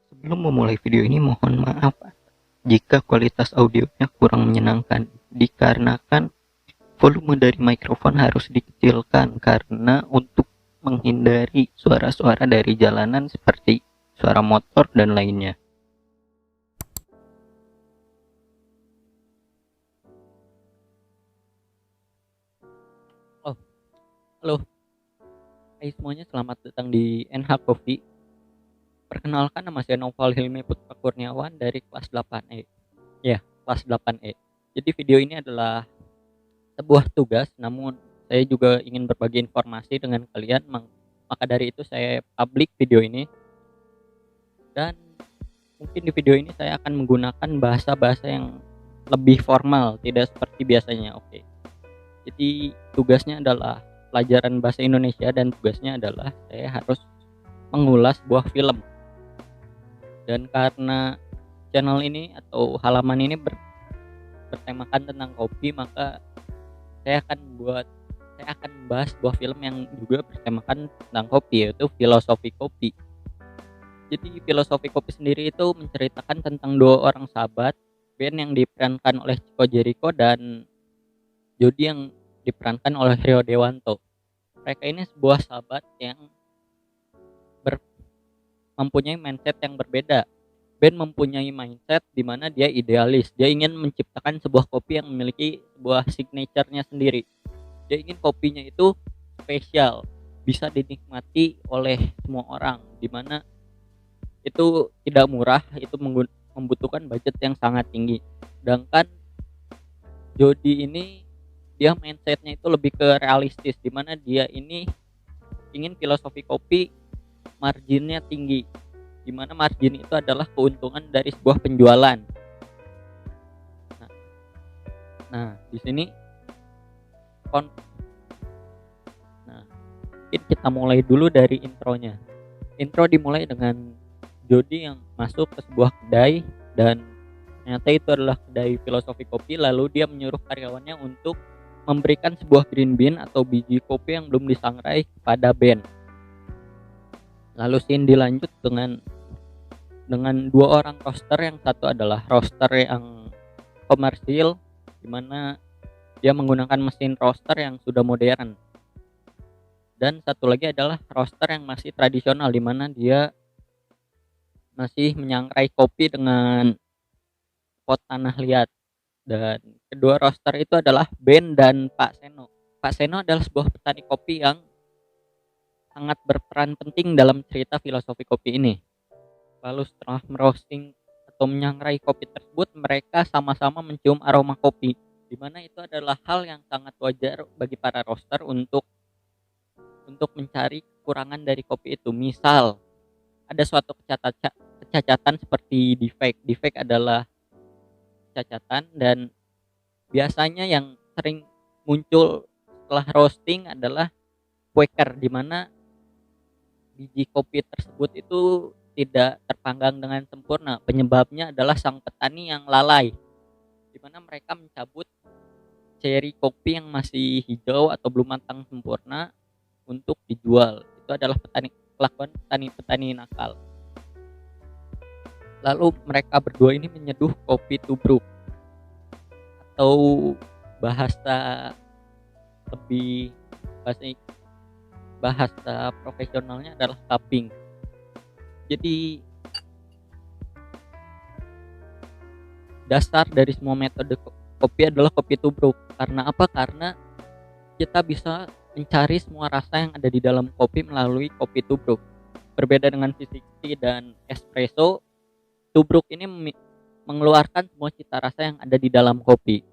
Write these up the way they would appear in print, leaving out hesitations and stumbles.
Sebelum memulai video ini, mohon maaf jika kualitas audionya kurang menyenangkan, dikarenakan volume dari mikrofon harus dikecilkan karena untuk menghindari suara-suara dari jalanan seperti suara motor dan lainnya. Oh, halo. Hai semuanya, selamat datang di NH Coffee. Perkenalkan, nama saya Noval Hilmi Putra Kurniawan dari kelas 8E. Ya, kelas 8E. Jadi video ini adalah sebuah tugas, namun saya juga ingin berbagi informasi dengan kalian. Maka dari itu saya publik video ini, dan mungkin di video ini saya akan menggunakan bahasa-bahasa yang lebih formal, tidak seperti biasanya. Oke. Jadi tugasnya adalah pelajaran bahasa Indonesia, dan tugasnya adalah saya harus mengulas sebuah film. Dan karena channel ini atau halaman ini bertemakan tentang kopi, maka saya akan membahas sebuah film yang juga bertemakan tentang kopi, yaitu Filosofi Kopi. Jadi Filosofi Kopi sendiri itu menceritakan tentang dua orang sahabat, Ben yang diperankan oleh Chico Jericho dan Jody yang diperankan oleh Rio Dewanto. Mereka ini sebuah sahabat yang mempunyai mindset yang berbeda. Ben mempunyai mindset di mana dia idealis. Dia ingin menciptakan sebuah kopi yang memiliki sebuah signature-nya sendiri. Dia ingin kopinya itu spesial, bisa dinikmati oleh semua orang, di mana itu tidak murah, itu membutuhkan budget yang sangat tinggi. Sedangkan Jody ini, dia mindsetnya itu lebih ke realistis, di mana dia ini ingin filosofi kopi marginnya tinggi, di mana margin itu adalah keuntungan dari sebuah penjualan. Nah di sini mungkin kita mulai dulu dari intronya. Intro dimulai dengan Jody yang masuk ke sebuah kedai, dan ternyata itu adalah kedai filosofi kopi. Lalu dia menyuruh karyawannya untuk memberikan sebuah green bean atau biji kopi yang belum disangrai kepada Ben. Lalu scene dilanjut dengan dua orang roaster. Yang satu adalah roaster yang komersil, di mana dia menggunakan mesin roaster yang sudah modern. Dan satu lagi adalah roaster yang masih tradisional, di mana dia masih menyangrai kopi dengan pot tanah liat. Dan kedua roaster itu adalah Ben dan Pak Seno. Pak Seno adalah sebuah petani kopi yang sangat berperan penting dalam cerita filosofi kopi ini. Lalu setelah merosting atau menyangrai kopi tersebut, mereka sama-sama mencium aroma kopi, di mana itu adalah hal yang sangat wajar bagi para roaster untuk mencari kekurangan dari kopi itu. Misal ada suatu kecacatan seperti defect. Defect adalah kecacatan, dan biasanya yang sering muncul setelah roasting adalah quaker, di mana biji kopi tersebut itu tidak terpanggang dengan sempurna. Penyebabnya adalah sang petani yang lalai, di mana mereka mencabut ceri kopi yang masih hijau atau belum matang sempurna untuk dijual. Itu adalah kelakuan petani nakal. Lalu mereka berdua ini menyeduh kopi tubruk, atau bahasa profesionalnya adalah cupping. Jadi dasar dari semua metode kopi adalah kopi tubruk. Karena apa? Karena kita bisa mencari semua rasa yang ada di dalam kopi melalui kopi tubruk. Berbeda dengan V60 dan espresso, tubruk ini mengeluarkan semua cita rasa yang ada di dalam kopi.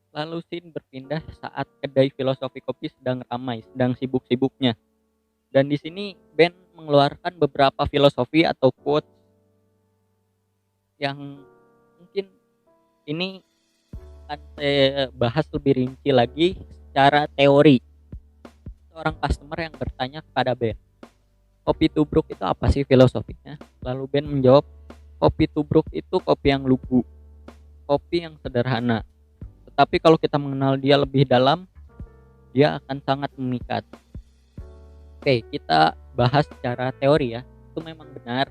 Lalu scene berpindah saat kedai filosofi kopi sedang ramai, sedang sibuk-sibuknya. Dan di sini Ben mengeluarkan beberapa filosofi atau quotes yang mungkin ini akan saya bahas lebih rinci lagi secara teori. Seorang customer yang bertanya kepada Ben, kopi tubruk itu apa sih filosofinya? Lalu Ben menjawab, kopi tubruk itu kopi yang lugu, kopi yang sederhana. Tetapi kalau kita mengenal dia lebih dalam, dia akan sangat memikat. Oke, kita bahas secara teori ya. Itu memang benar.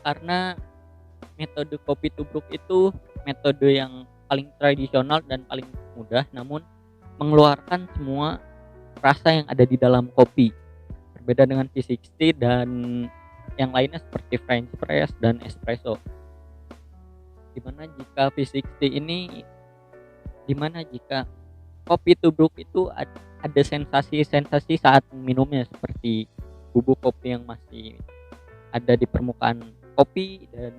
karena metode kopi tubruk itu metode yang paling tradisional dan paling mudah, namun mengeluarkan semua rasa yang ada di dalam kopi. Berbeda dengan V60 dan yang lainnya seperti French press dan espresso. Dimana jika kopi tubruk itu ada sensasi-sensasi saat minumnya, seperti bubuk kopi yang masih ada di permukaan kopi dan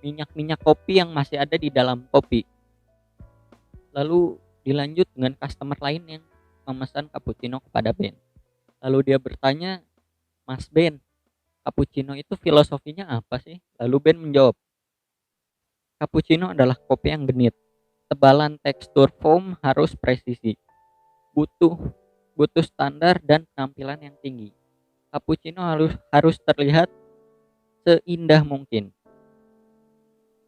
minyak-minyak kopi yang masih ada di dalam kopi. Lalu dilanjut dengan customer lain yang memesan cappuccino kepada Ben. Lalu dia bertanya, "Mas Ben, cappuccino itu filosofinya apa sih?" Lalu Ben menjawab, "Cappuccino adalah kopi yang genit. Tebalan tekstur foam harus presisi. Butuh butuh standar dan penampilan yang tinggi. Cappuccino harus terlihat seindah mungkin.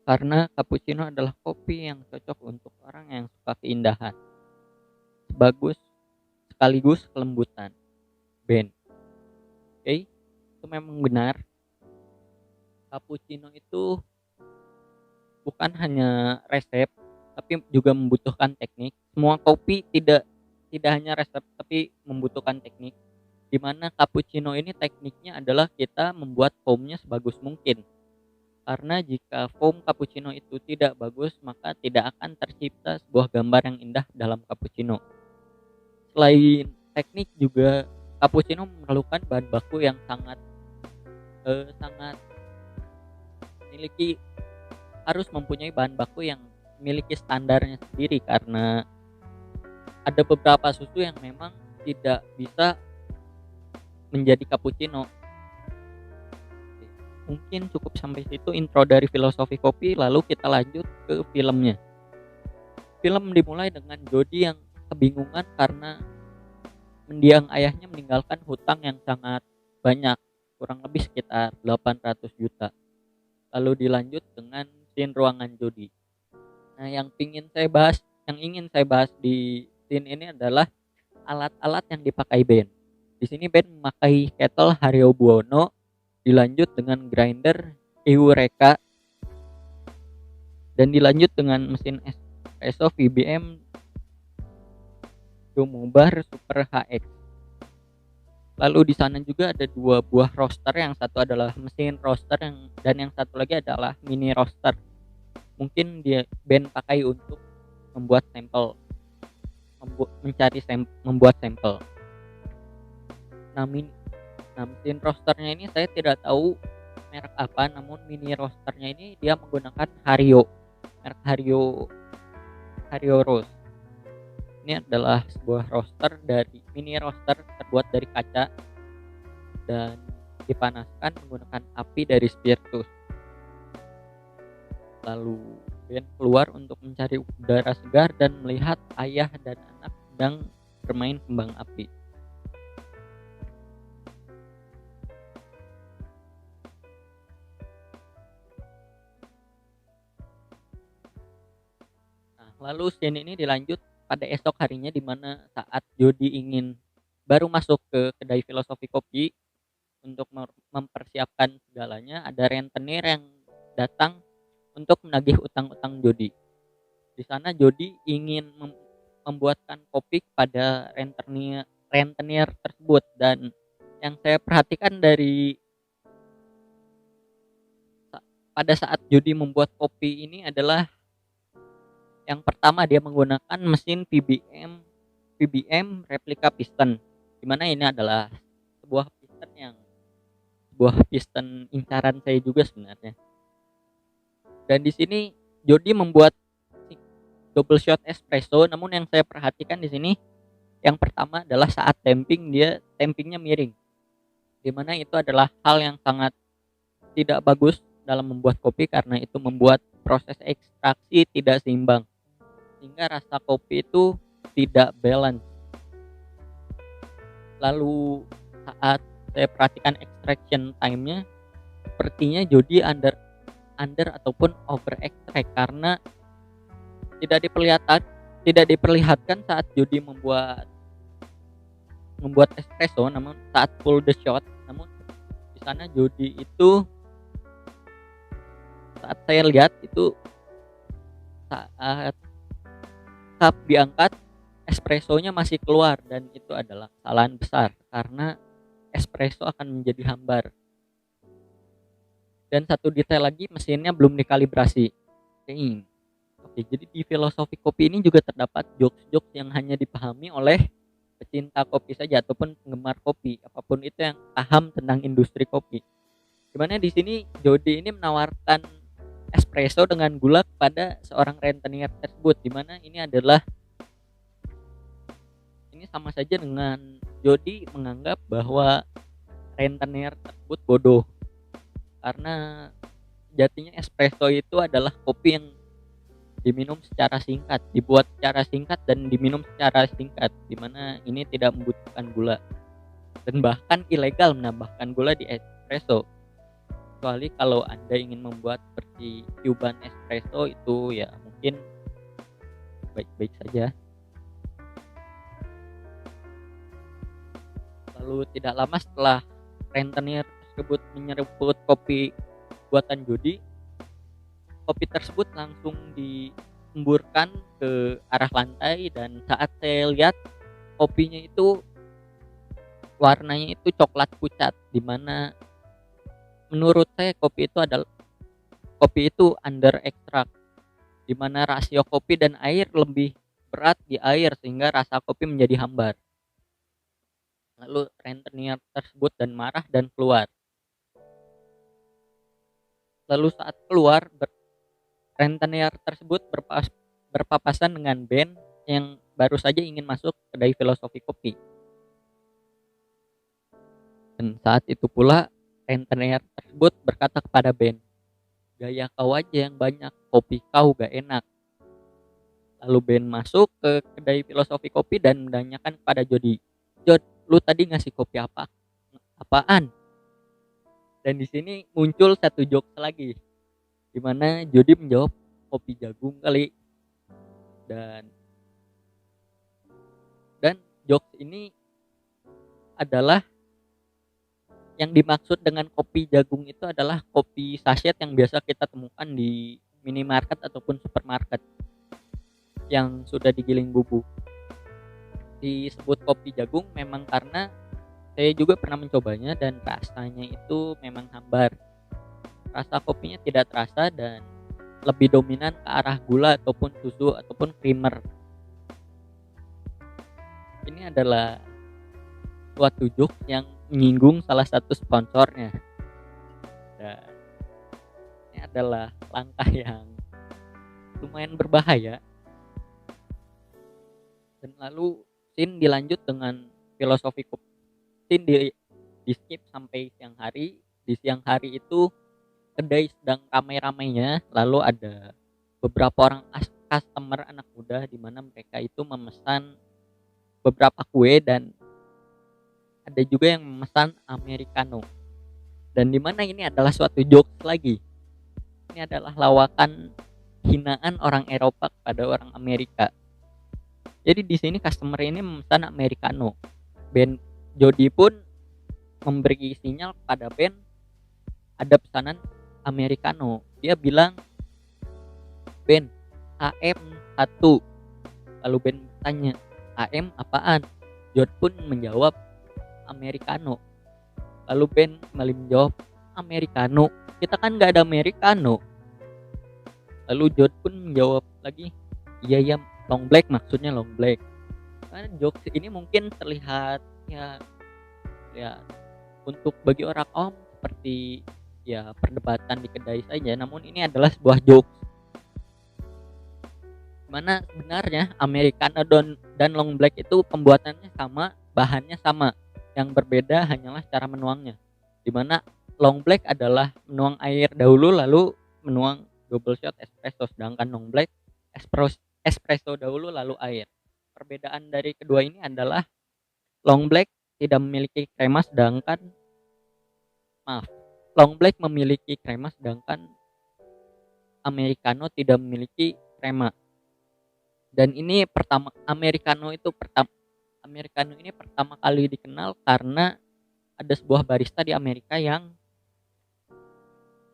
Karena cappuccino adalah kopi yang cocok untuk orang yang suka keindahan. Sekaligus kelembutan." Ben. Oke, itu memang benar. Cappuccino itu bukan hanya resep, tapi juga membutuhkan teknik. Semua kopi tidak hanya resep, tapi membutuhkan teknik. Di mana cappuccino ini tekniknya adalah kita membuat foamnya sebagus mungkin. Karena jika foam cappuccino itu tidak bagus, maka tidak akan tercipta sebuah gambar yang indah dalam cappuccino. Selain teknik juga, cappuccino memerlukan bahan baku yang sangat harus mempunyai bahan baku yang memiliki standarnya sendiri, karena ada beberapa susu yang memang tidak bisa menjadi cappuccino. Mungkin cukup sampai situ intro dari filosofi kopi, lalu kita lanjut ke filmnya. Film dimulai dengan Jody yang kebingungan karena mendiang ayahnya meninggalkan hutang yang sangat banyak, kurang lebih sekitar 800 juta. Lalu dilanjut dengan scene ruangan Jody. Nah, yang ingin saya bahas di scene ini adalah alat-alat yang dipakai Ben. Di sini Ben memakai kettle Hario Buono, dilanjut dengan grinder Eureka, dan dilanjut dengan mesin espresso VBM Domobar Super HX. Lalu di sana juga ada 2 buah roaster, yang satu adalah mesin roaster dan yang satu lagi adalah mini roaster. Mungkin Ben pakai untuk membuat sampel, membuat sampel. Nah, mesin roasternya ini saya tidak tahu merek apa, namun mini roasternya ini dia menggunakan merek Hario Roast. Ini adalah sebuah mini roaster terbuat dari kaca dan dipanaskan menggunakan api dari spiritus. Lalu Ben keluar untuk mencari udara segar dan melihat ayah dan anak sedang bermain kembang api. Lalu scene ini dilanjut pada esok harinya, di mana saat Jody baru masuk ke kedai filosofi kopi untuk mempersiapkan segalanya, ada rentenir yang datang untuk menagih utang-utang Jody. Di sana Jody ingin membuatkan kopi kepada rentenir tersebut, dan yang saya perhatikan pada saat Jody membuat kopi ini adalah, yang pertama dia menggunakan mesin VBM replika piston, di mana ini adalah sebuah piston incaran saya juga sebenarnya. Dan di sini Jody membuat double shot espresso, namun yang saya perhatikan di sini yang pertama adalah saat tampingnya miring, di mana itu adalah hal yang sangat tidak bagus dalam membuat kopi, karena itu membuat proses ekstraksi tidak seimbang, sehingga rasa kopi itu tidak balance. Lalu saat saya perhatikan extraction time-nya, sepertinya Jody under ataupun over extract, karena tidak diperlihatkan saat Jody membuat espresso, namun saat pull the shot, namun di di sana jodi itu saat saya lihat itu saat cup diangkat espressonya masih keluar, dan itu adalah kesalahan besar karena espresso akan menjadi hambar. Dan satu detail lagi, mesinnya belum dikalibrasi. Oke, jadi di filosofi kopi ini juga terdapat jokes-jokes yang hanya dipahami oleh pecinta kopi saja ataupun penggemar kopi, apapun itu yang paham tentang industri kopi. Dimana di sini Jody ini menawarkan espresso dengan gula kepada seorang rentenir tersebut, dimana ini sama saja dengan Jody menganggap bahwa rentenir tersebut bodoh, karena jatinya espresso itu adalah kopi yang diminum secara singkat, dibuat secara singkat dan diminum secara singkat, dimana ini tidak membutuhkan gula dan bahkan ilegal menambahkan gula di espresso, kecuali kalau Anda ingin membuat seperti Cuban espresso, itu ya mungkin baik-baik saja. Lalu tidak lama setelah rentenir tersebut menyeruput kopi buatan Jody, kopi tersebut langsung disemburkan ke arah lantai, dan saat saya lihat kopinya itu warnanya itu coklat pucat, dimana menurut saya kopi itu under extract, dimana rasio kopi dan air lebih berat di air sehingga rasa kopi menjadi hambar. Lalu rentenir tersebut dan marah dan keluar. Lalu saat keluar, rentenir tersebut berpapasan dengan band yang baru saja ingin masuk kedai filosofi kopi. Dan saat itu pula rentenir tersebut berkata kepada band, "Gaya kau aja yang banyak, kopi kau gak enak." Lalu band masuk ke kedai filosofi kopi dan menanyakan kepada Jody, "Jod, lu tadi ngasih kopi apaan?" Dan di sini muncul satu jokes lagi, di mana Jody menjawab, "Kopi jagung kali." Dan jokes ini adalah yang dimaksud dengan kopi jagung itu adalah kopi sachet yang biasa kita temukan di minimarket ataupun supermarket yang sudah digiling bubuk. Disebut kopi jagung memang karena saya juga pernah mencobanya dan rasanya itu memang hambar. Rasa kopinya tidak terasa dan lebih dominan ke arah gula ataupun susu ataupun creamer. Ini adalah suatu joke yang menyinggung salah satu sponsornya, dan ini adalah langkah yang lumayan berbahaya. Dan lalu scene dilanjut dengan filosofi kopi. Scene di skip sampai siang hari. Di siang hari itu kedai sedang ramai-ramainya, lalu ada beberapa orang customer anak muda di mana mereka itu memesan beberapa kue, dan ada juga yang memesan americano. Dan di mana ini adalah suatu jokes lagi. Ini adalah lawakan hinaan orang Eropa kepada orang Amerika. Jadi di sini customer ini memesan americano. Ben Jody pun memberi sinyal kepada Ben ada pesanan americano. Dia bilang, "Ben, AM 1." Lalu Ben tanya, "AM apaan?" Jod pun menjawab, "Americano." Lalu Ben kembali menjawab, "Americano? Kita kan gak ada americano." Lalu Jod pun menjawab lagi, iya long black, maksudnya long black." Karena jokes ini mungkin terlihat ya untuk bagi orang awam seperti ya perdebatan di kedai saja, namun ini adalah sebuah jokes. Mana sebenarnya americano dan long black itu pembuatannya sama, bahannya sama. Yang berbeda hanyalah cara menuangnya. Dimana long black adalah menuang air dahulu lalu menuang double shot espresso, sedangkan long black espresso dahulu lalu air. Perbedaan dari kedua ini adalah long black tidak memiliki krema, long black memiliki krema sedangkan americano tidak memiliki krema. Dan ini americano ini pertama kali dikenal karena ada sebuah barista di Amerika yang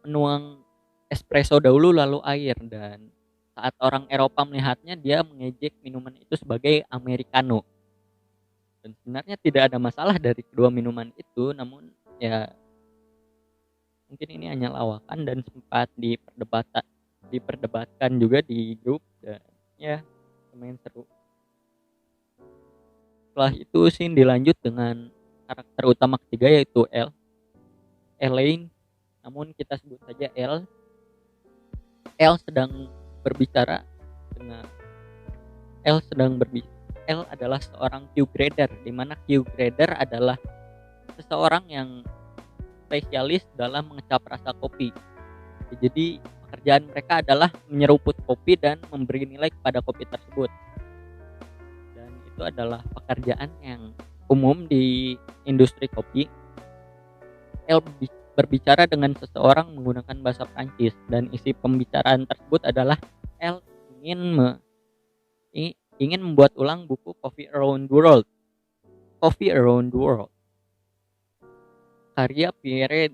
menuang espresso dahulu lalu air, dan saat orang Eropa melihatnya dia mengejek minuman itu sebagai americano. Dan sebenarnya tidak ada masalah dari kedua minuman itu, namun ya mungkin ini hanya lawakan dan sempat diperdebatkan juga di grup, dan ya lumayan seru. Setelah itu scene dilanjut dengan karakter utama ketiga yaitu Elaine, namun kita sebut saja L. L sedang berbicara dengan L adalah seorang Q grader, di mana Q grader adalah seseorang yang spesialis dalam mengecap rasa kopi. Jadi pekerjaan mereka adalah menyeruput kopi dan memberi nilai kepada kopi tersebut. Dan itu adalah pekerjaan yang umum di industri kopi. L berbicara dengan seseorang menggunakan bahasa Prancis, dan isi pembicaraan tersebut adalah L ingin membuat ulang buku Coffee Around the World karya Pierre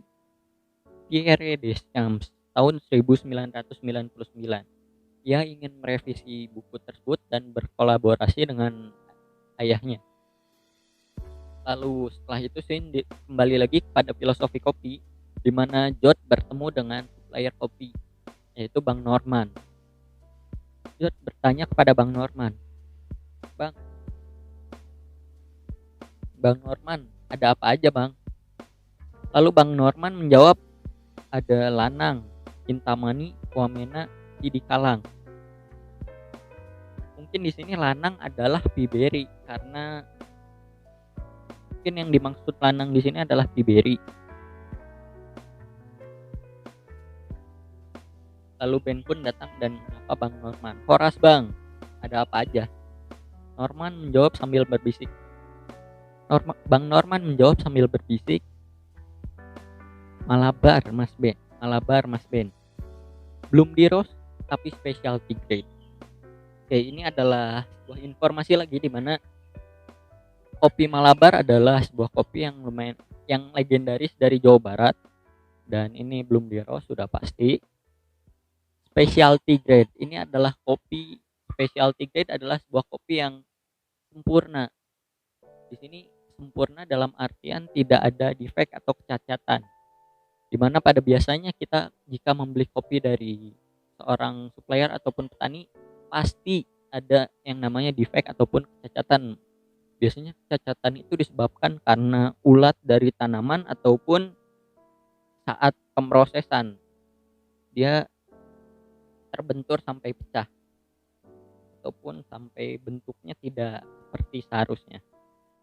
Deschamps tahun 1999. Ia ingin merevisi buku tersebut dan berkolaborasi dengan ayahnya. Lalu setelah itu kembali lagi kepada filosofi kopi, di mana Jod bertemu dengan supplier kopi yaitu Bang Norman. Jod bertanya kepada Bang Norman, Bang Norman, ada apa aja Bang? Lalu Bang Norman menjawab, ada Lanang, Kintamani, Wamena, Sidikalang. Mungkin di sini Lanang adalah Piberi, karena mungkin yang dimaksud Lanang di sini adalah Piberi. Lalu Ben pun datang dan menyapa Bang Norman. Horas Bang, ada apa aja? Norman menjawab sambil berbisik. Bang Norman menjawab sambil berbisik, Malabar Mas Ben. Belum di roast tapi specialty grade. Oke, ini adalah sebuah informasi lagi di mana kopi Malabar adalah sebuah kopi yang legendaris dari Jawa Barat, dan ini belum di roast sudah pasti. Specialty grade ini adalah kopi specialty grade adalah sebuah kopi yang sempurna. Di sini sempurna dalam artian tidak ada defek atau kecacatan. Dimana pada biasanya kita jika membeli kopi dari seorang supplier ataupun petani pasti ada yang namanya defek ataupun kecacatan. Biasanya kecacatan itu disebabkan karena ulat dari tanaman ataupun saat pemrosesan dia terbentur sampai pecah ataupun sampai bentuknya tidak seperti seharusnya.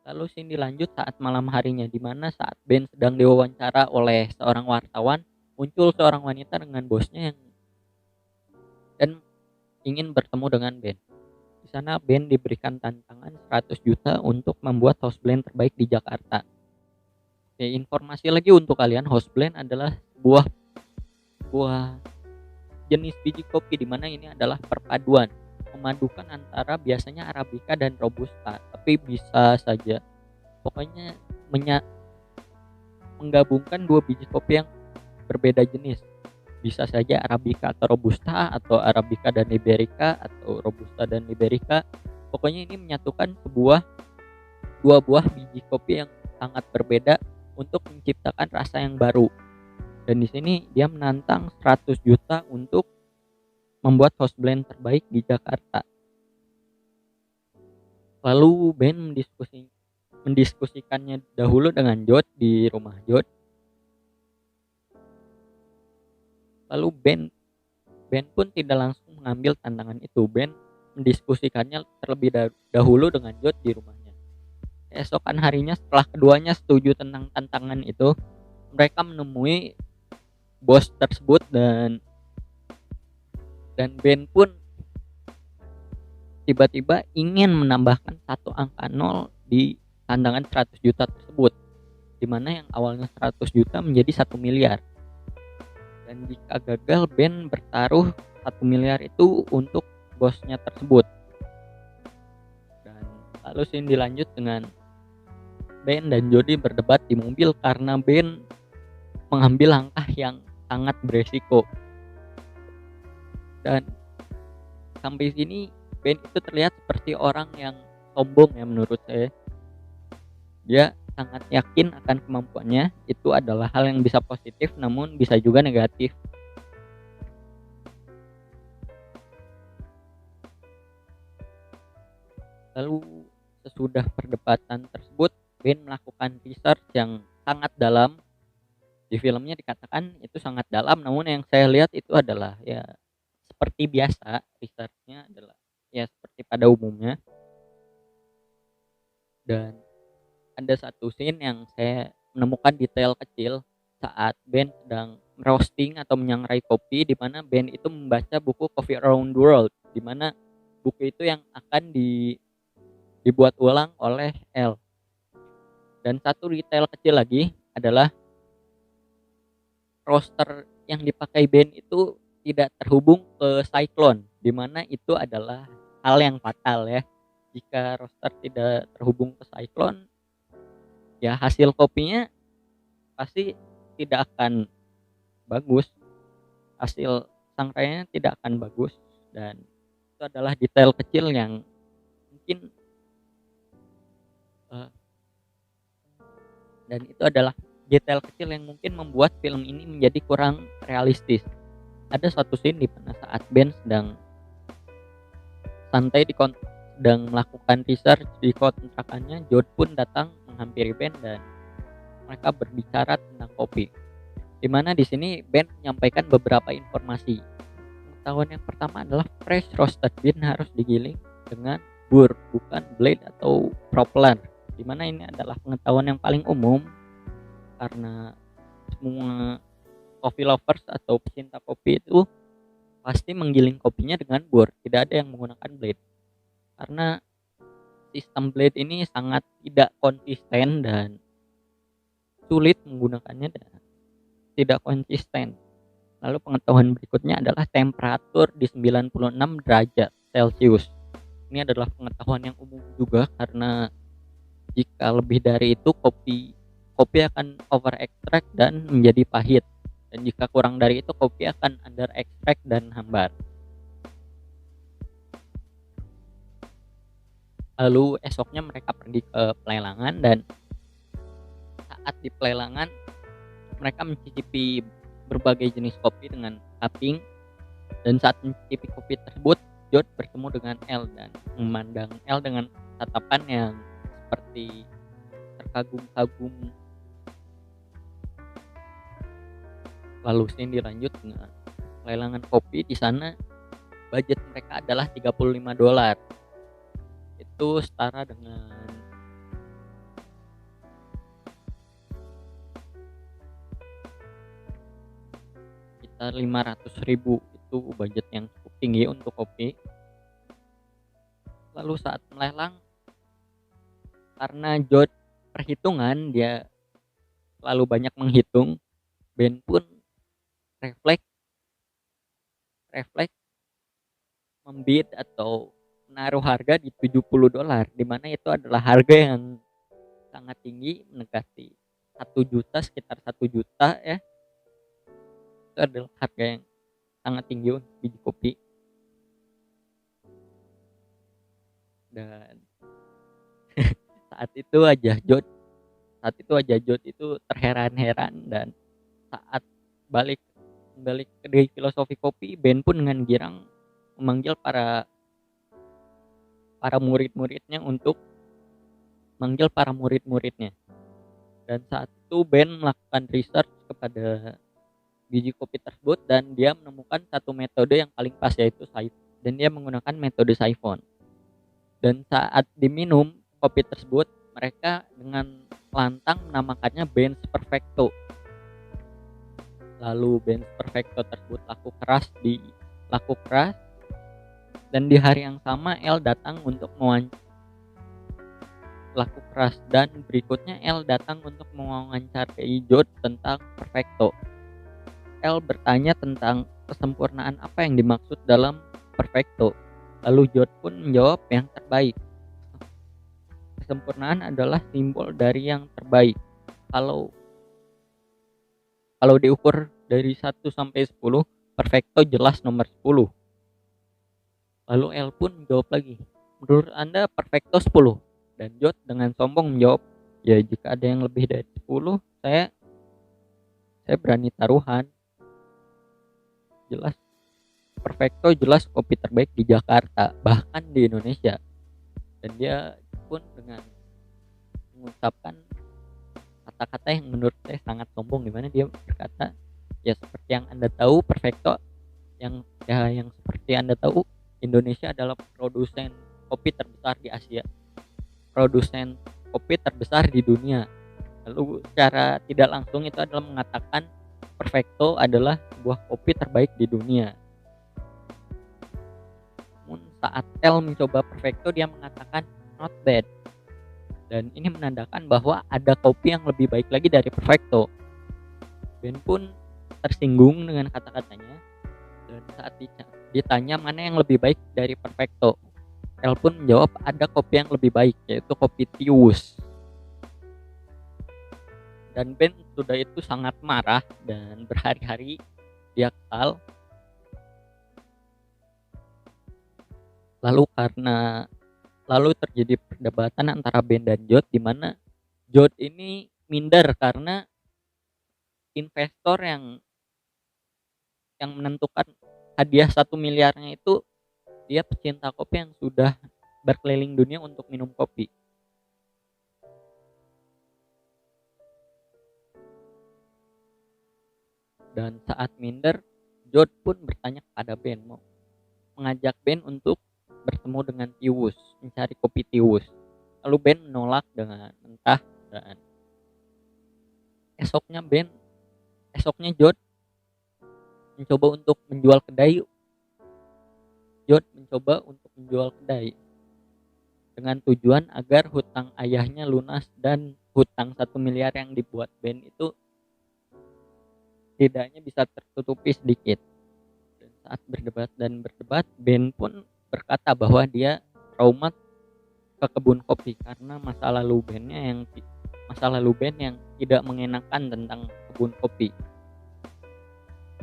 Lalu scene dilanjut saat malam harinya, di mana saat Ben sedang diwawancara oleh seorang wartawan, muncul seorang wanita dengan bosnya dan ingin bertemu dengan Ben. Di sana Ben diberikan tantangan 100 juta untuk membuat house blend terbaik di Jakarta. Oke, informasi lagi untuk kalian, house blend adalah sebuah jenis biji kopi, di mana ini adalah perpaduan memadukan antara biasanya Arabica dan Robusta, tapi bisa saja pokoknya menggabungkan dua biji kopi yang berbeda jenis, bisa saja Arabica atau Robusta, atau Arabica dan Liberica, atau Robusta dan Liberica. Pokoknya ini menyatukan dua buah biji kopi yang sangat berbeda untuk menciptakan rasa yang baru. Dan di sini dia menantang 100 juta untuk membuat house blend terbaik di Jakarta. Lalu Ben mendiskusikannya dahulu dengan Jod di rumah Jod. Lalu Ben pun tidak langsung mengambil tantangan itu. Ben mendiskusikannya terlebih dahulu dengan Jod di rumahnya. Keesokan harinya setelah keduanya setuju tentang tantangan itu, mereka menemui bos tersebut dan Ben pun tiba-tiba ingin menambahkan satu angka 0 di tantangan 100 juta tersebut, dimana yang awalnya 100 juta menjadi 1 miliar. Dan jika gagal, Ben bertaruh 1 miliar itu untuk bosnya tersebut. Dan lalu scene dilanjut dengan Ben dan Jody berdebat di mobil karena Ben mengambil langkah yang sangat beresiko. Dan sampai sini Ben itu terlihat seperti orang yang sombong ya menurut saya. Dia sangat yakin akan kemampuannya. Itu adalah hal yang bisa positif namun bisa juga negatif. Lalu sesudah perdebatan tersebut, Ben melakukan research yang sangat dalam. Di filmnya dikatakan itu sangat dalam, namun yang saya lihat itu adalah ya seperti biasa, researchnya adalah ya seperti pada umumnya. Dan ada satu scene yang saya menemukan detail kecil saat Ben sedang roasting atau menyangrai kopi, di mana Ben itu membaca buku Coffee Around the World, di mana buku itu yang akan dibuat ulang oleh L. Dan satu detail kecil lagi adalah roster yang dipakai Ben itu tidak terhubung ke Cyclone, di mana itu adalah hal yang fatal ya. Jika roster tidak terhubung ke Cyclone, ya hasil kopinya pasti tidak akan bagus. Hasil sangkainya tidak akan bagus, dan itu adalah detail kecil yang mungkin dan itu adalah detail kecil yang mungkin membuat film ini menjadi kurang realistis. Ada suatu scene di mana saat Ben sedang santai sedang melakukan research di kontrakannya, Jod pun datang menghampiri Ben dan mereka berbicara tentang kopi. Di mana di sini Ben menyampaikan beberapa informasi. Pengetahuan yang pertama adalah fresh roasted bean harus digiling dengan bur, bukan blade atau propeller. Di mana ini adalah pengetahuan yang paling umum karena semua coffee lovers atau pecinta kopi itu pasti menggiling kopinya dengan bur, tidak ada yang menggunakan blade. Karena sistem blade ini sangat tidak konsisten dan sulit menggunakannya dan tidak konsisten. Lalu pengetahuan berikutnya adalah temperatur di 96 derajat Celcius. Ini adalah pengetahuan yang umum juga karena jika lebih dari itu kopi akan over extract dan menjadi pahit, dan jika kurang dari itu kopi akan under extract dan hambar. Lalu esoknya mereka pergi ke pelelangan, dan saat di pelelangan mereka mencicipi berbagai jenis kopi dengan cupping, dan saat mencicipi kopi tersebut Jod bertemu dengan L dan memandang L dengan tatapan yang seperti terkagum-kagum. Lalu scene dilanjut dengan pelelangan kopi. Di sana budget mereka adalah $35. Itu setara dengan sekitar 500.000. Itu budget yang cukup tinggi untuk kopi. Lalu saat melelang, karena Jod perhitungan, dia selalu banyak menghitung, Ben pun refleks membid atau menaruh harga di $70, di mana itu adalah harga yang sangat tinggi, mendekati 1 juta, sekitar 1 juta ya. Itu adalah harga yang sangat tinggi untuk biji kopi. Dan saat itu aja Jod itu terheran-heran, dan saat balik ke dari filosofi kopi, Ben pun dengan girang memanggil para murid-muridnya dan saat itu Ben melakukan research kepada biji kopi tersebut, dan dia menemukan satu metode yang paling pas, yaitu siphon, dan dia menggunakan metode siphon. Dan saat diminum kopi tersebut, mereka dengan lantang menamakannya Ben's Perfecto. Lalu Ben's Perfecto tersebut laku keras, dan di hari yang sama L datang untuk laku keras, dan berikutnya L datang untuk mewawancarai Jod tentang Perfecto. L bertanya tentang kesempurnaan apa yang dimaksud dalam Perfecto. Lalu Jod pun menjawab yang terbaik. Kesempurnaan adalah simbol dari yang terbaik. Kalau kalau diukur dari 1 sampai 10, perfecto jelas nomor 10. Lalu L pun menjawab lagi, menurut Anda perfecto 10. Dan Jod dengan sombong menjawab, ya jika ada yang lebih dari 10, saya berani taruhan. Jelas perfecto jelas kopi terbaik di Jakarta, bahkan di Indonesia. Dan dia pun dengan mengucapkan kata-kata yang menurut saya sangat sombong, di mana dia berkata, ya seperti yang Anda tahu perfecto, yang seperti Anda tahu, Indonesia adalah produsen kopi terbesar di Asia, produsen kopi terbesar di dunia. Lalu secara tidak langsung itu adalah mengatakan perfecto adalah sebuah kopi terbaik di dunia. Namun saat L mencoba perfecto, dia mengatakan not bad. Dan ini menandakan bahwa ada kopi yang lebih baik lagi dari perfecto. Ben pun tersinggung dengan kata-katanya, dan saat ditanya mana yang lebih baik dari perfecto, L pun menjawab ada kopi yang lebih baik, yaitu kopi Tiwus. Dan Ben sudah itu sangat marah dan berhari-hari dia kesal. Lalu terjadi perdebatan antara Ben dan Jod, di mana Jod ini minder karena investor yang menentukan hadiah 1 miliarnya itu dia pecinta kopi yang sudah berkeliling dunia untuk minum kopi. Dan saat minder, Jod pun bertanya kepada Ben, mau mengajak Ben untuk bertemu dengan Tiwus, mencari kopi Tiwus. Lalu Ben menolak dengan mentah, dan esoknya Jod mencoba untuk menjual kedai. Jod mencoba untuk menjual kedai dengan tujuan agar hutang ayahnya lunas dan hutang 1 miliar yang dibuat Ben itu tidaknya bisa tertutupi sedikit. Dan saat berdebat, Ben pun berkata bahwa dia trauma ke kebun kopi karena masa lalu Ben yang tidak mengenakan tentang kebun kopi.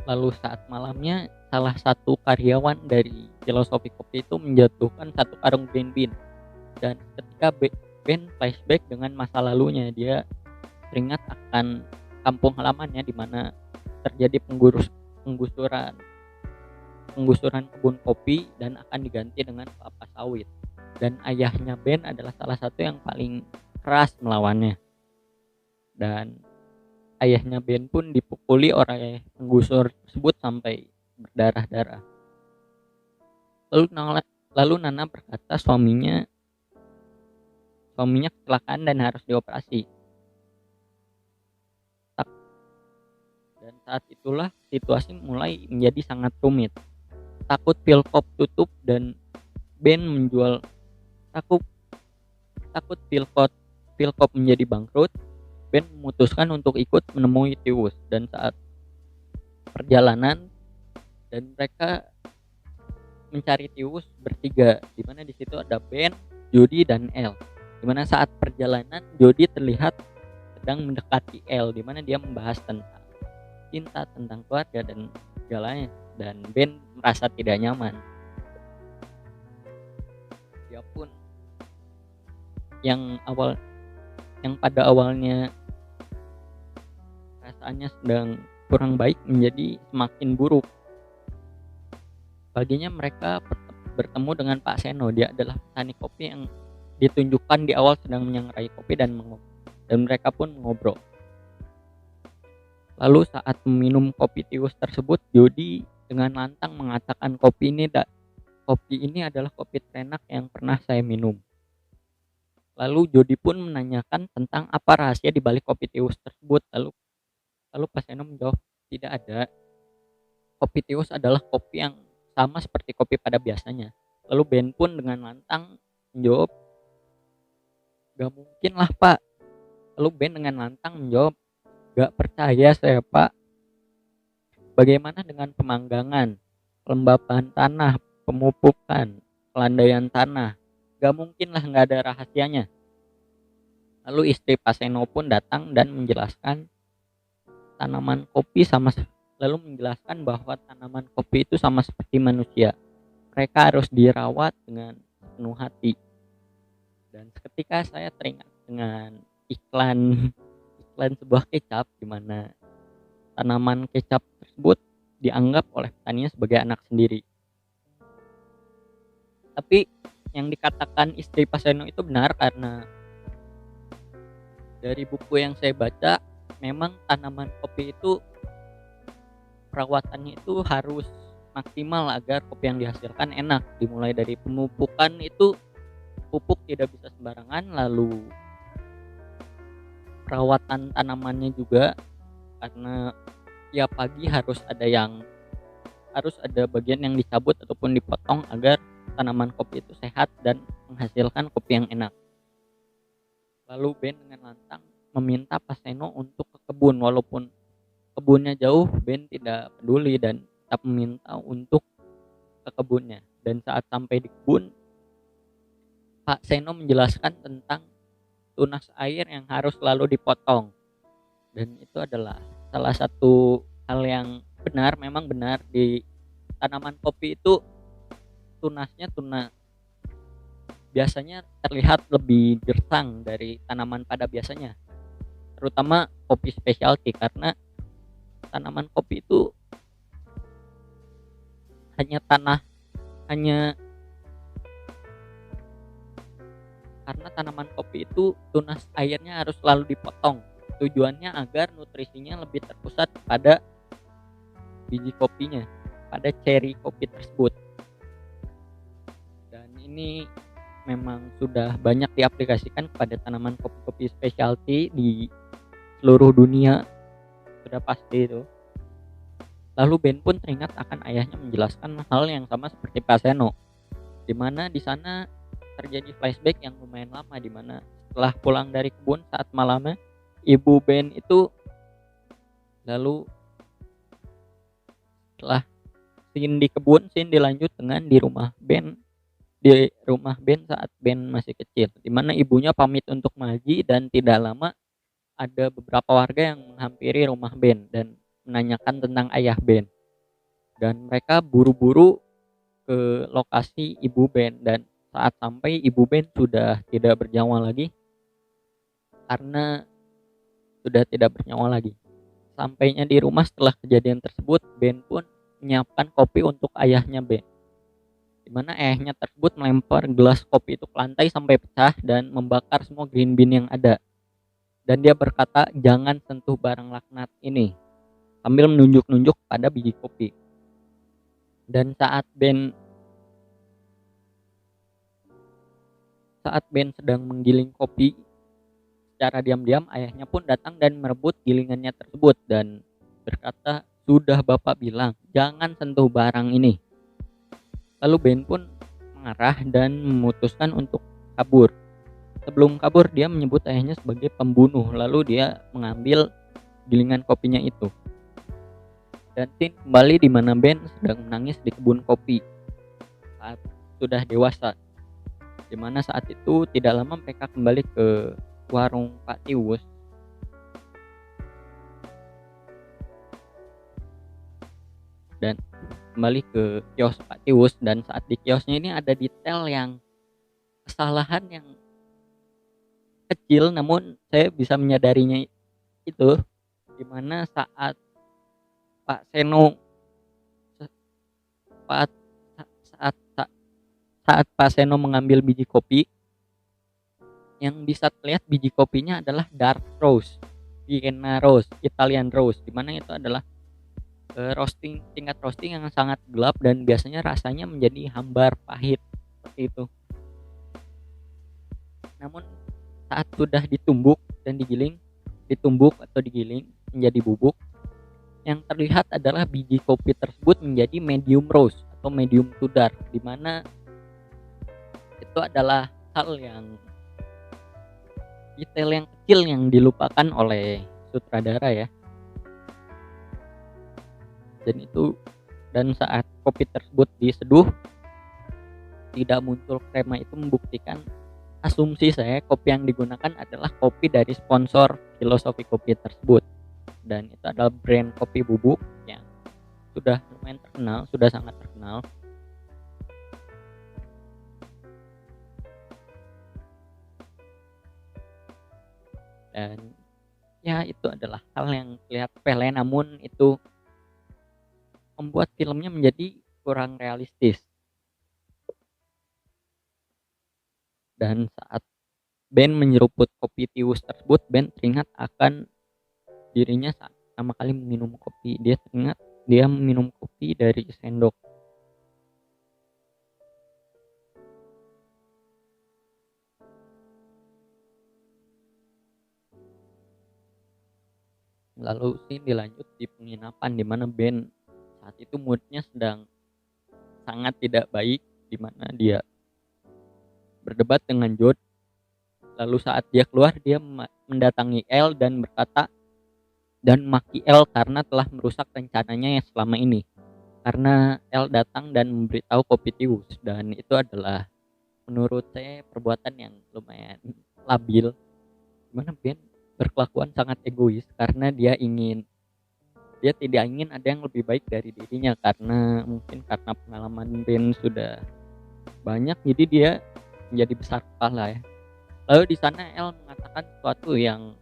Lalu saat malamnya, salah satu karyawan dari Filosofi Kopi itu menjatuhkan 1 karung green bean. Dan ketika Ben flashback dengan masa lalunya, dia teringat akan kampung halamannya di mana terjadi penggusuran kebun kopi dan akan diganti dengan kelapa sawit. Dan ayahnya Ben adalah salah satu yang paling keras melawannya. Dan ayahnya Ben pun dipukuli oleh penggusur tersebut sampai berdarah-darah. Lalu Nana berkata suaminya kecelakaan dan harus dioperasi. Dan saat itulah situasi mulai menjadi sangat rumit. Takut Philcop tutup dan Ben menjual, takut Philcop menjadi bangkrut, Ben memutuskan untuk ikut menemui Tiwus. Dan saat perjalanan, dan mereka mencari Tiwus bertiga, di mana di situ ada Ben, Jody, dan L. Di mana saat perjalanan Jody terlihat sedang mendekati L, di mana dia membahas tentang cinta, tentang keluarga dan segalanya. Dan Ben merasa tidak nyaman. Dia pun yang pada awalnya perasaannya sedang kurang baik menjadi semakin buruk. Baginya mereka bertemu dengan Pak Seno. Dia adalah petani kopi yang ditunjukkan di awal sedang menyangrai kopi dan mereka pun mengobrol. Lalu saat meminum kopi Tiwus tersebut, Jody dengan lantang mengatakan kopi ini adalah kopi terenak yang pernah saya minum. Lalu Jody pun menanyakan tentang apa rahasia di balik kopi Tiwus tersebut. Lalu Pak Seno menjawab, tidak ada. Kopi Tiwus adalah kopi yang sama seperti kopi pada biasanya. Lalu Ben pun dengan lantang menjawab, gak mungkin lah Pak. Lalu Ben dengan lantang menjawab, gak percaya saya Pak. Bagaimana dengan pemanggangan, kelembapan tanah, pemupukan, pelandaian tanah? Gak mungkin lah gak ada rahasianya. Lalu istri Pak Seno pun datang dan menjelaskan tanaman kopi lalu menjelaskan bahwa tanaman kopi itu sama seperti manusia. Mereka harus dirawat dengan penuh hati. Dan ketika saya teringat dengan iklan sebuah kecap di mana tanaman kecap tersebut dianggap oleh petaninya sebagai anak sendiri. Tapi yang dikatakan istri Pak Seno itu benar, karena dari buku yang saya baca memang tanaman kopi itu perawatannya itu harus maksimal agar kopi yang dihasilkan enak. Dimulai dari pemupukan, itu pupuk tidak bisa sembarangan, lalu perawatan tanamannya juga, karena tiap pagi harus ada bagian yang dicabut ataupun dipotong agar tanaman kopi itu sehat dan menghasilkan kopi yang enak. Lalu Ben dengan lantang meminta Pak Seno untuk ke kebun, walaupun kebunnya jauh, Ben tidak peduli dan tetap meminta untuk ke kebunnya. Dan saat sampai di kebun, Pak Seno menjelaskan tentang tunas air yang harus selalu dipotong. Dan itu adalah salah satu hal yang memang benar di tanaman kopi itu tunasnya biasanya terlihat lebih gersang dari tanaman pada biasanya, terutama kopi specialty, karena tanaman kopi itu karena tanaman kopi itu tunas airnya harus selalu dipotong. Tujuannya agar nutrisinya lebih terpusat pada biji kopinya, pada cherry kopi tersebut. Dan ini memang sudah banyak diaplikasikan kepada tanaman kopi-kopi specialty di seluruh dunia, sudah pasti itu. Lalu Ben pun teringat akan ayahnya menjelaskan hal yang sama seperti Pak Seno, di mana di sana terjadi flashback yang lumayan lama, di mana setelah pulang dari kebun saat malamnya, ibu Ben itu lalu setelah scene di kebun, scene dilanjut dengan di rumah Ben saat Ben masih kecil, di mana ibunya pamit untuk ngaji dan tidak lama ada beberapa warga yang menghampiri rumah Ben dan menanyakan tentang ayah Ben. Dan mereka buru-buru ke lokasi ibu Ben, dan saat sampai ibu Ben sudah tidak bernyawa lagi. Sampainya di rumah setelah kejadian tersebut, Ben pun menyiapkan kopi untuk ayahnya Ben, di mana ayahnya tersebut melempar gelas kopi itu ke lantai sampai pecah dan membakar semua green bean yang ada. Dan dia berkata, "Jangan sentuh barang laknat ini," sambil menunjuk-nunjuk pada biji kopi. Dan saat Ben sedang menggiling kopi secara diam-diam, ayahnya pun datang dan merebut gilingannya tersebut dan berkata, "Sudah Bapak bilang, jangan sentuh barang ini." Lalu Ben pun marah dan memutuskan untuk kabur. Sebelum kabur, dia menyebut ayahnya sebagai pembunuh, lalu dia mengambil gilingan kopinya itu. Dan scene kembali di mana Ben sedang menangis di kebun kopi saat sudah dewasa, di mana saat itu tidak lama mereka kembali ke warung Pak Tiwus. Dan kembali ke kios Pak Tiwus, dan saat di kiosnya ini ada detail yang kesalahan yang kecil, namun saya bisa menyadarinya itu, dimana saat Pak Seno saat Pak Seno mengambil biji kopi, yang bisa terlihat biji kopinya adalah dark roast, Vienna roast, Italian roast, dimana itu adalah tingkat roasting yang sangat gelap dan biasanya rasanya menjadi hambar pahit seperti itu. Namun saat sudah ditumbuk atau digiling menjadi bubuk, yang terlihat adalah biji kopi tersebut menjadi medium roast atau medium to dark, di mana itu adalah detail yang kecil yang dilupakan oleh sutradara ya. Dan saat kopi tersebut diseduh tidak muncul krema, itu membuktikan asumsi saya kopi yang digunakan adalah kopi dari sponsor filosofi kopi tersebut, dan itu adalah brand kopi bubuk yang sudah lumayan terkenal, sudah sangat terkenal. Dan ya itu adalah hal yang terlihat sepele, namun itu membuat filmnya menjadi kurang realistis. Dan saat Ben menyeruput kopi tiwus tersebut, Ben teringat akan dirinya saat pertama kali minum kopi. Dia teringat dia minum kopi dari sendok. Lalu sih dilanjut di penginapan di mana Ben saat itu moodnya sedang sangat tidak baik, di mana dia berdebat dengan Jod. Lalu saat dia keluar, dia mendatangi El dan berkata dan maki El karena telah merusak rencananya yang selama ini. Karena El datang dan memberitahu kopi tiwus, dan itu adalah menurut saya perbuatan yang lumayan labil, dimana Ben berkelakuan sangat egois karena dia tidak ingin ada yang lebih baik dari dirinya, karena mungkin karena pengalaman Ben sudah banyak, jadi dia menjadi besar kepala ya. Lalu di sana El mengatakan sesuatu yang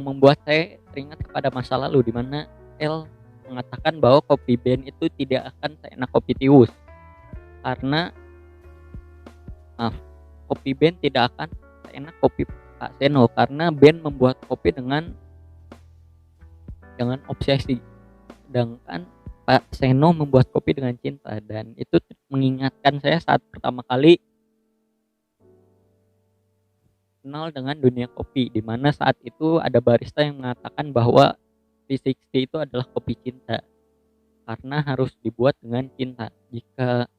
membuat saya teringat kepada masa lalu, di mana El mengatakan bahwa kopi Ben itu tidak akan seenak kopi tiwus, karena kopi Ben tidak akan seenak kopi Pak Seno, karena Ben membuat kopi dengan obsesi, sedangkan Pak Seno membuat kopi dengan cinta. Dan itu mengingatkan saya saat pertama kali kenal dengan dunia kopi, di mana saat itu ada barista yang mengatakan bahwa V60 itu adalah kopi cinta karena harus dibuat dengan cinta. Jika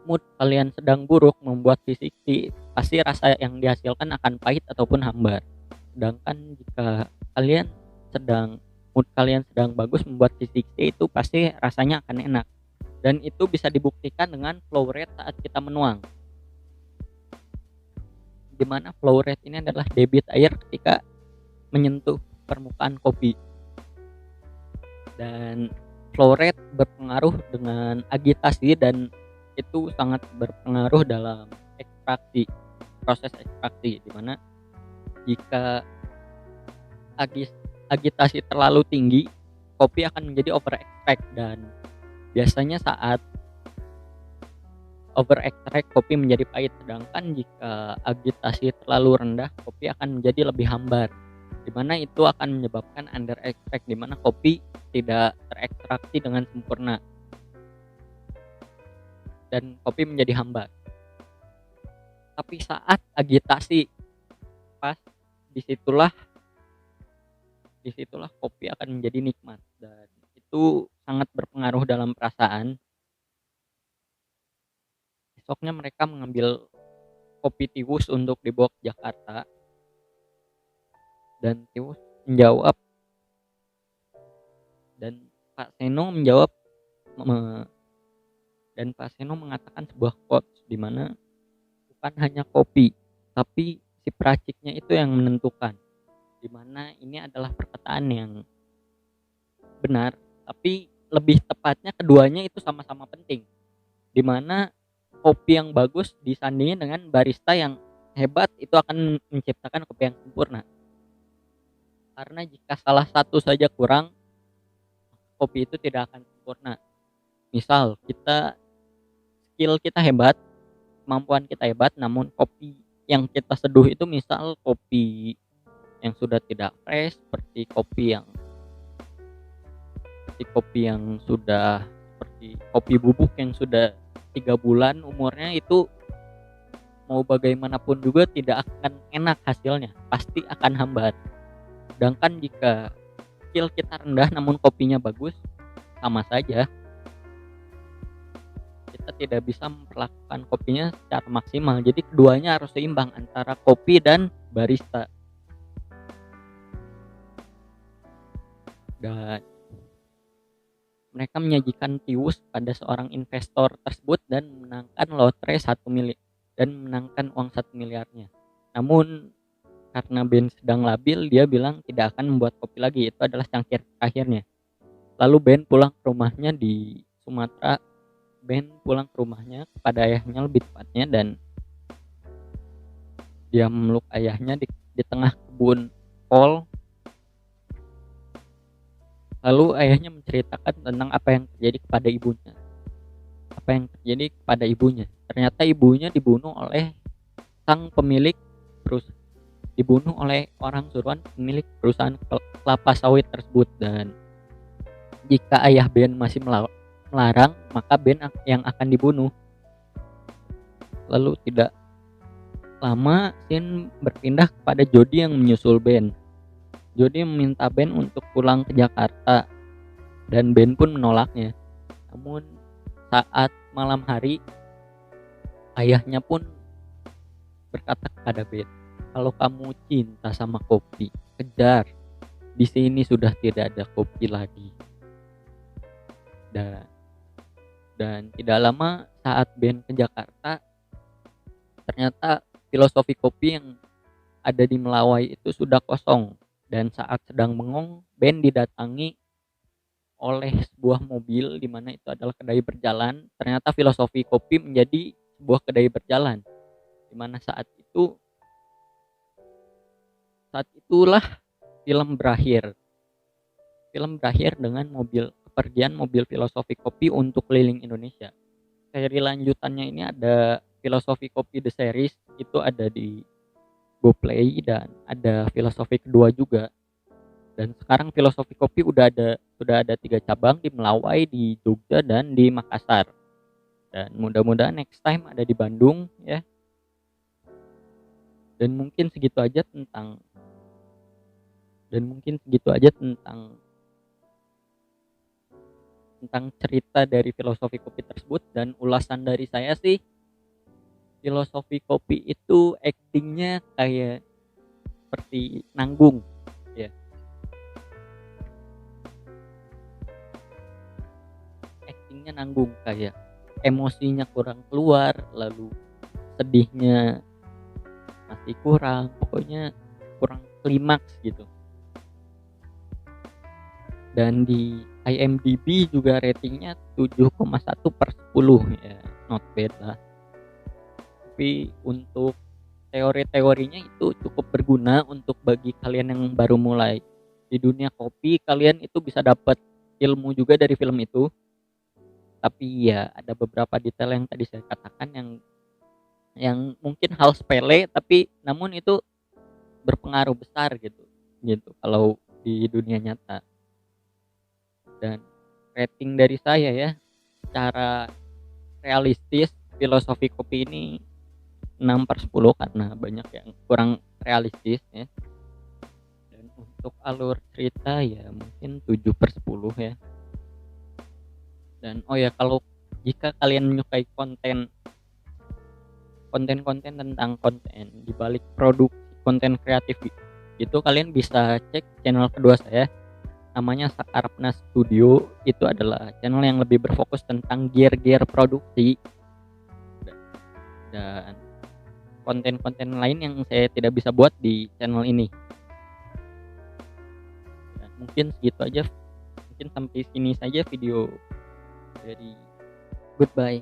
mood kalian sedang buruk membuat V60, pasti rasa yang dihasilkan akan pahit ataupun hambar. Sedangkan jika mood kalian sedang bagus membuat V60, itu pasti rasanya akan enak. Dan itu bisa dibuktikan dengan flow rate saat kita menuang, di mana flow rate ini adalah debit air ketika menyentuh permukaan kopi. Dan flow rate berpengaruh dengan agitasi, dan itu sangat berpengaruh dalam proses ekstraksi, di mana jika agitasi terlalu tinggi, kopi akan menjadi over extract, dan biasanya saat over extract kopi menjadi pahit. Sedangkan jika agitasi terlalu rendah, kopi akan menjadi lebih hambar, di mana itu akan menyebabkan under extract, di mana kopi tidak terekstraksi dengan sempurna dan kopi menjadi hambar. Tapi saat agitasi pas, disitulah kopi akan menjadi nikmat, dan itu sangat berpengaruh dalam perasaan. Besoknya mereka mengambil kopi tiwus untuk dibawa ke Jakarta, dan tiwus menjawab, dan Pak Seno mengatakan sebuah quotes, di mana bukan hanya kopi, tapi si peraciknya itu yang menentukan. Di mana ini adalah perkataan yang benar, tapi lebih tepatnya keduanya itu sama-sama penting. Di mana kopi yang bagus disandingin dengan barista yang hebat, itu akan menciptakan kopi yang sempurna. Karena jika salah satu saja kurang, kopi itu tidak akan sempurna. Misal skill kita hebat, kemampuan kita hebat, namun kopi yang kita seduh itu misal kopi yang sudah tidak fresh, seperti kopi bubuk yang sudah 3 bulan umurnya, itu mau bagaimanapun juga tidak akan enak hasilnya, pasti akan hambar. Sedangkan jika skill kita rendah namun kopinya bagus, sama saja, kita tidak bisa memperlakukan kopinya secara maksimal. Jadi keduanya harus seimbang antara kopi dan barista. Dan mereka menyajikan tiwus pada seorang investor tersebut dan menangkan lotre 1 dan memenangkan uang 1 miliarnya. Namun karena Ben sedang labil, dia bilang tidak akan membuat kopi lagi. Itu adalah cangkir terakhirnya. Lalu Ben pulang ke rumahnya di Sumatera. Ben pulang ke rumahnya kepada ayahnya lebih tepatnya, dan dia memeluk ayahnya di tengah kebun kol. Lalu ayahnya menceritakan tentang apa yang terjadi kepada ibunya. Apa yang terjadi kepada ibunya? Ternyata ibunya dibunuh oleh sang pemilik perusahaan, dibunuh oleh orang suruhan pemilik perusahaan kelapa sawit tersebut. Dan jika ayah Ben masih melarang, maka Ben yang akan dibunuh. Lalu tidak lama scene berpindah kepada Jody yang menyusul Ben. Jody meminta Ben untuk pulang ke Jakarta dan Ben pun menolaknya. Namun saat malam hari, ayahnya pun berkata kepada Ben, kalau kamu cinta sama kopi, kejar. Di sini sudah tidak ada kopi lagi. Dan tidak lama saat Ben ke Jakarta, ternyata filosofi kopi yang ada di Melawai itu sudah kosong. Dan saat sedang bengong, Ben didatangi oleh sebuah mobil di mana itu adalah kedai berjalan. Ternyata filosofi kopi menjadi sebuah kedai berjalan, di mana saat itulah film berakhir. Film berakhir dengan kepergian mobil filosofi kopi untuk keliling Indonesia. Seri lanjutannya ini ada filosofi kopi The Series, itu ada di GoPlay, dan ada filosofi kedua juga. Dan sekarang filosofi kopi sudah ada 3 cabang di Melawai, di Jogja, dan di Makassar. Dan mudah-mudahan next time ada di Bandung ya. Dan mungkin segitu aja tentang cerita dari filosofi kopi tersebut. Dan ulasan dari saya sih, filosofi kopi itu actingnya kayak seperti nanggung ya. Actingnya nanggung, kayak emosinya kurang keluar, lalu sedihnya masih kurang, pokoknya kurang klimaks gitu. Dan di IMDb juga ratingnya 7,1/10 ya, not bad lah. Tapi untuk teori-teorinya itu cukup berguna untuk bagi kalian yang baru mulai di dunia kopi. Kalian itu bisa dapat ilmu juga dari film itu. Tapi ya ada beberapa detail yang tadi saya katakan yang mungkin hal sepele, tapi namun itu berpengaruh besar gitu kalau di dunia nyata. Dan rating dari saya ya, secara realistis filosofi kopi ini 6/10 karena banyak yang kurang realistis ya. Dan untuk alur cerita ya mungkin 7/10 ya. Dan oh ya, kalau jika kalian menyukai konten tentang konten di balik produk konten kreatif itu, kalian bisa cek channel kedua saya, namanya Sakarapna Studio. Itu adalah channel yang lebih berfokus tentang gear produksi dan konten-konten lain yang saya tidak bisa buat di channel ini. Dan mungkin segitu aja, mungkin sampai sini saja video dari Goodbye.